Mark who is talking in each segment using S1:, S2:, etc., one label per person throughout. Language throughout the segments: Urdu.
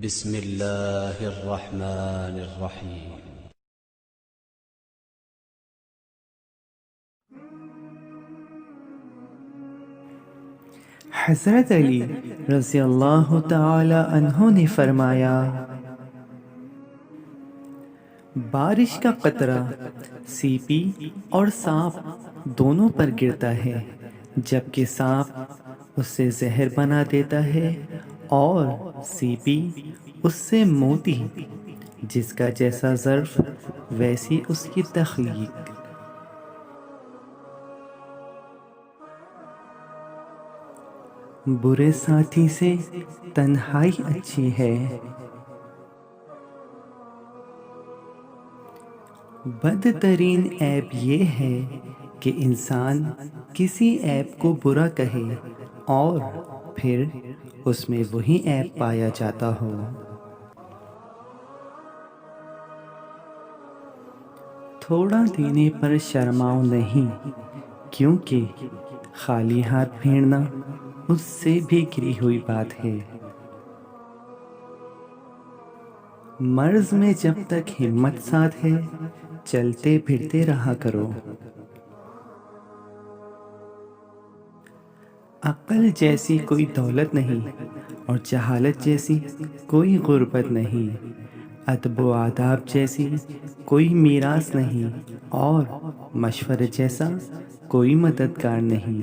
S1: بسم اللہ الرحمن الرحیم۔
S2: حضرت علی رضی اللہ تعالی عنہ نے فرمایا، بارش کا قطرہ سیپی اور سانپ دونوں پر گرتا ہے، جبکہ سانپ اس سے زہر بنا دیتا ہے اور سیپی اس سے موتی، جس کا جیسا ظرف ویسی اس کی تخلیق۔ برے ساتھی سے تنہائی اچھی ہے۔ بدترین عیب یہ ہے کہ انسان کسی عیب کو برا کہے اور پھر اس میں وہی عیب پایا جاتا ہو۔ تھوڑا دینے پر شرماؤ نہیں، کیونکہ خالی ہاتھ پھیرنا اس سے بھی گری ہوئی بات ہے۔ مرض میں جب تک ہمت ساتھ ہے، چلتے پھرتے رہا کرو۔ عقل جیسی کوئی دولت نہیں اور جہالت جیسی کوئی غربت نہیں، ادب و آداب جیسی کوئی میراث نہیں اور مشورے جیسا کوئی مددگار نہیں۔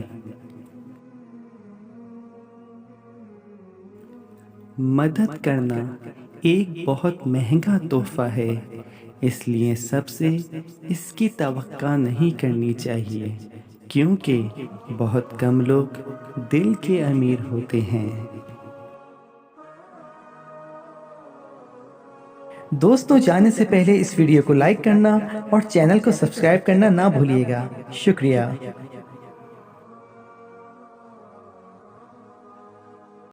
S2: مدد کرنا ایک بہت مہنگا تحفہ ہے، اس لیے سب سے اس کی توقع نہیں کرنی چاہیے، کیونکہ بہت کم لوگ دل کے امیر ہوتے ہیں۔ دوستوں، جانے سے پہلے اس ویڈیو کو لائک کرنا اور چینل کو سبسکرائب کرنا نہ بھولیے گا۔ شکریہ۔